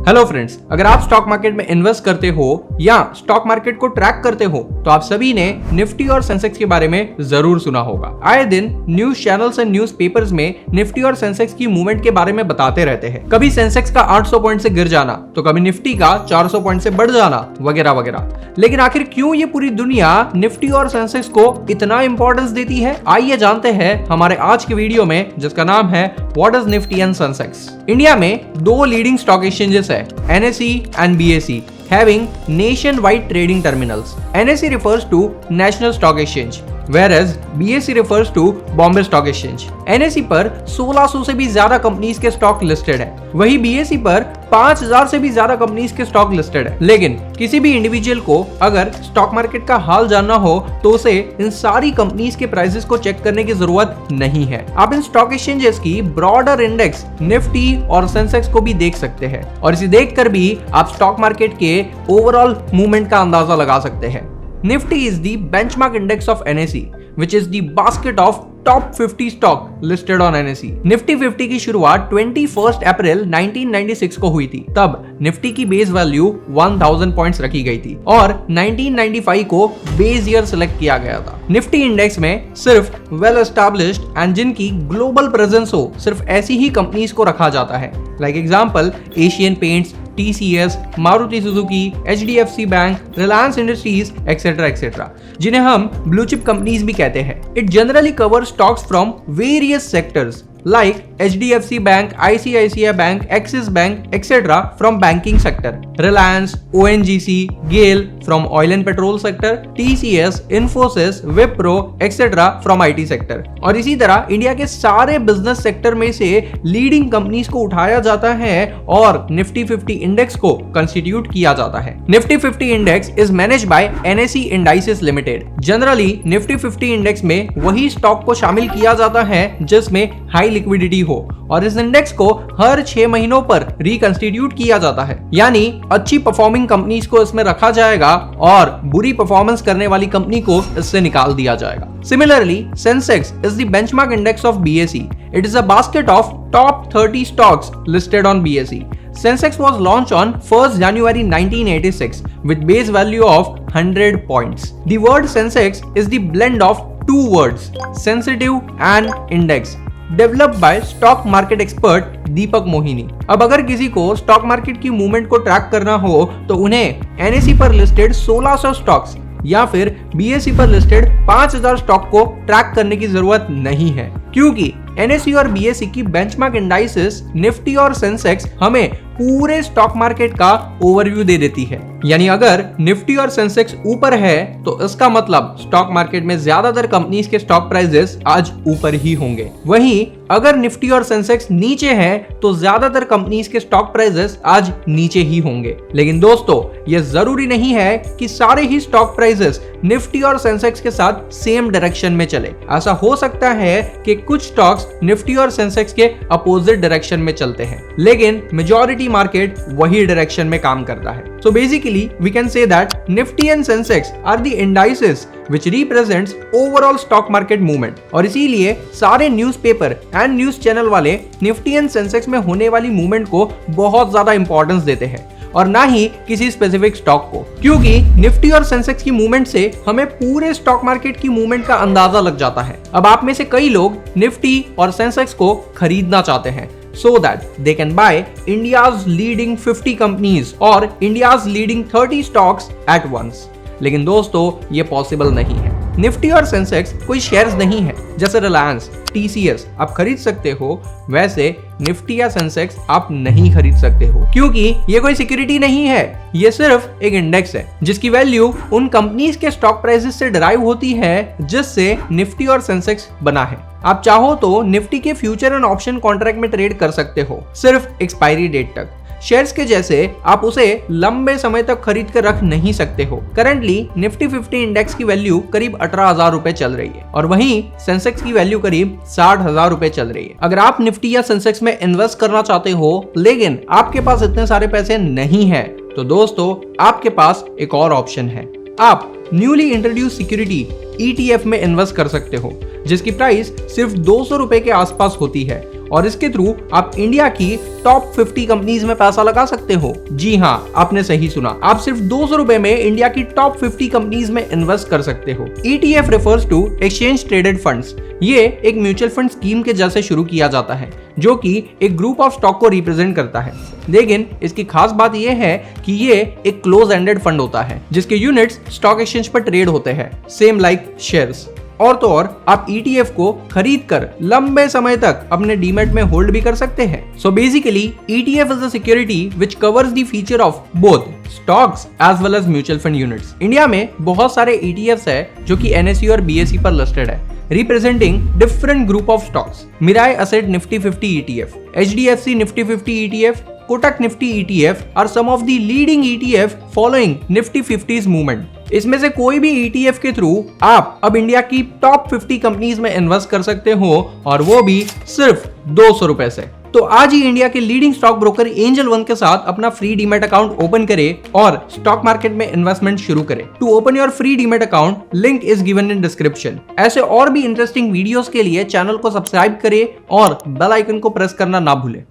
Hello friends, अगर आप stock market में इन्वेस्ट करते हो या स्टॉक मार्केट को ट्रैक करते हो तो आप सभी ने निफ्टी और सेंसेक्स के बारे में जरूर सुना होगा। आए दिन news channels and news papers में निफ्टी और सेंसेक्स की मूवमेंट के बारे में बताते रहते हैं। कभी सेंसेक्स का 800 पॉइंट से गिर जाना तो कभी निफ्टी का 400 पॉइंट से बढ़ जाना वगैरह वगैरह। लेकिन आखिर क्यों ये पूरी दुनिया निफ्टी और सेंसेक्स को इतना इंपॉर्टेंस देती है, आइए जानते हैं हमारे आज के वीडियो में, जिसका नाम है what is Nifty and Sensex. India में दो लीडिंग स्टॉक एक्सचेंजेस है, NSE and BSE, having nationwide trading terminals. NSE refers to National Stock Exchange, whereas BSE refers to Bombay Stock Exchange. NSE पर 1600 से भी ज्यादा कंपनीज के stock listed है, वही BSE पर 5000 से भी ज्यादा कंपनीज के स्टॉक लिस्टेड है। लेकिन किसी भी इंडिविजुअल को अगर स्टॉक मार्केट का हाल जानना हो तो उसे इन सारी कंपनीज के प्राइसेस को चेक करने की जरूरत नहीं है। आप इन स्टॉक एक्सचेंजेस की ब्रॉडर इंडेक्स निफ्टी और सेंसेक्स को भी देख सकते हैं और इसे देखकर भी आप स्टॉक मार्केट के ओवरऑल मूवमेंट का अंदाजा लगा सकते हैं। Nifty is the benchmark index of NSE, which is the basket of top 50 stock listed on NSE. Nifty 50 की शुरुआत 21 अप्रैल 1996 को हुई थी। तब निफ्टी की बेस वैल्यू 1000 पॉइंट्स रखी गई थी और 1995 को बेस ईयर सिलेक्ट किया गया था। निफ्टी इंडेक्स में सिर्फ वेल एस्टैब्लिश्ड एंड जिनकी ग्लोबल प्रेजेंस हो, सिर्फ ऐसी ही कंपनीज को रखा जाता है। Like example Asian paints, TCS, Maruti Suzuki, HDFC bank, Reliance industries etcetera etcetera, जिन्हें हम ब्लू चिप कंपनीज भी कहते हैं। It generally cover stocks from various sectors like HDFC Bank, ICICI Bank, Axis Bank, etc. from banking sector, Reliance, ONGC, GAIL from oil and petrol sector, TCS, Infosys, Wipro, etc. from IT sector। और इसी तरह India के सारे business sector में से leading companies को उठाया जाता है और निफ्टी 50 इंडेक्स को कंस्टिट्यूट किया जाता है। Nifty 50 index is managed by NSE Indices Limited। Generally Nifty 50 index में वही स्टॉक को शामिल किया जाता है जिसमें हाई लिक्विडिटी हो और इस इंडेक्स को हर 6 महीनों पर रिकंस्टिट्यूट किया जाता है, यानी अच्छी परफॉर्मिंग कंपनीज को इसमें रखा जाएगा और बुरी परफॉर्मेंस करने वाली कंपनी को इससे निकाल दिया जाएगा। Similarly, Sensex is the benchmark index of BSE. It is a basket of top 30 stocks listed on BSE. Sensex was launched on 1st January 1986 with base value of 100 points. The word Sensex is the blend of two words, sensitive and index, developed by stock market expert Deepak Mohini. अब अगर किसी को stock market की movement को track करना हो तो उन्हें NSE पर लिस्टेड 1600 स्टॉक्स या फिर BSE पर लिस्टेड 5000 स्टॉक को ट्रैक करने की जरूरत नहीं है, क्योंकि NSE और BSE की बेंचमार्क इंडाइसेस निफ्टी और सेंसेक्स हमें पूरे स्टॉक मार्केट का ओवरव्यू दे देती है। यानी अगर निफ्टी और सेंसेक्स ऊपर है तो इसका मतलब स्टॉक मार्केट में ज्यादातर कंपनीज के स्टॉक प्राइसेस आज ऊपर ही होंगे। वहीं अगर निफ्टी और सेंसेक्स नीचे है तो ज्यादातर कंपनीज के स्टॉक प्राइसेस आज नीचे ही होंगे। लेकिन दोस्तों, यह जरूरी नहीं है कि सारे ही स्टॉक प्राइसेस निफ्टी और सेंसेक्स के साथ सेम डायरेक्शन में चले। ऐसा हो सकता है कि कुछ स्टॉक्स निफ्टी और सेंसेक्स के अपोजिट डायरेक्शन में चलते हैं, लेकिन मेजॉरिटी मार्केट वही डायरेक्शन में काम करता है। So basically we can say that Nifty and Sensex are the indices which represents overall stock market movement। और इसीलिए सारे न्यूज़पेपर एंड न्यूज चैनल वाले निफ्टी एंड सेंसेक्स में होने वाली मूवमेंट को बहुत ज्यादा इंपॉर्टेंस देते हैं और ना ही किसी स्पेसिफिक स्टॉक को, क्योंकि निफ्टी और सेंसेक्स की मूवमेंट से हमें पूरे स्टॉक मार्केट की मूवमेंट का अंदाजा लग जाता है। अब आप में से कई लोग निफ्टी और सेंसेक्स को खरीदना चाहते हैं so that they can buy India's leading 50 companies or India's leading 30 stocks at once। लेकिन दोस्तों, ये पॉसिबल नहीं है। निफ्टी और सेंसेक्स कोई शेयर्स नहीं है। जैसे रिलायंस, TCS आप खरीद सकते हो, वैसे निफ्टी या सेंसेक्स आप नहीं खरीद सकते हो, क्योंकि ये कोई सिक्योरिटी नहीं है। ये सिर्फ एक इंडेक्स है जिसकी वैल्यू उन कंपनीज के स्टॉक प्राइसेस से डिराइव होती है जिससे निफ्टी और सेंसेक्स बना है। आप चाहो तो निफ्टी के फ्यूचर एंड ऑप्शन कॉन्ट्रैक्ट में ट्रेड कर सकते हो, सिर्फ एक्सपायरी डेट तक। शेयर्स के जैसे आप उसे लंबे समय तक खरीद कर रख नहीं सकते हो। करंटली निफ्टी 50 इंडेक्स की वैल्यू करीब 18,000 रुपए चल रही है और वहीं सेंसेक्स की वैल्यू करीब 60,000 रुपए चल रही है। अगर आप निफ्टी या सेंसेक्स में इन्वेस्ट करना चाहते हो लेकिन आपके पास इतने सारे पैसे नहीं है तो दोस्तों, आपके पास एक और ऑप्शन है। आप न्यूली इंट्रोड्यूस सिक्योरिटी ETF में इन्वेस्ट कर सकते हो जिसकी प्राइस सिर्फ 200 रुपए के आसपास होती है और इसके थ्रू आप इंडिया की टॉप 50 कंपनीज में पैसा लगा सकते हो। जी हाँ, आपने सही सुना, आप सिर्फ 200 रुपए में इंडिया की टॉप 50 कंपनीज में इन्वेस्ट कर सकते हो। ETF refers to exchange traded funds. ये एक म्यूचुअल फंड स्कीम के जैसे शुरू किया जाता है जो कि एक ग्रुप ऑफ स्टॉक को रिप्रेजेंट करता है, लेकिन इसकी खास बात यह है कि ये एक क्लोज एंडेड फंड होता है जिसके यूनिट्स स्टॉक एक्सचेंज पर ट्रेड होते हैं, सेम लाइक शेयर्स। और तो और आप ETF को खरीद कर लंबे समय तक अपने डीमैट में होल्ड भी कर सकते हैं। So basically ETF is a security which covers the feature of both stocks as well as mutual fund units. India में बहुत सारे ETFs है जो कि NSE और BSE पर लिस्टेड है, representing different group of stocks. Mirae Asset Nifty 50 ETF, HDFC Nifty 50 ETF, Kotak Nifty ETF are some of the leading ETF following Nifty 50's movement. इसमें से कोई भी ETF के थ्रू आप अब इंडिया की टॉप 50 कंपनीज में इन्वेस्ट कर सकते हो और वो भी सिर्फ 200 रुपए से। तो आज ही इंडिया के leading stock broker angel one के साथ अपना फ्री डीमैट अकाउंट ओपन करें और स्टॉक मार्केट में इन्वेस्टमेंट शुरू करें। To open your free demat account, link is given in description. ऐसे और भी इंटरेस्टिंग वीडियोस के लिए चैनल को सब्सक्राइब करें और बेल आइकन को प्रेस करना ना भूलें।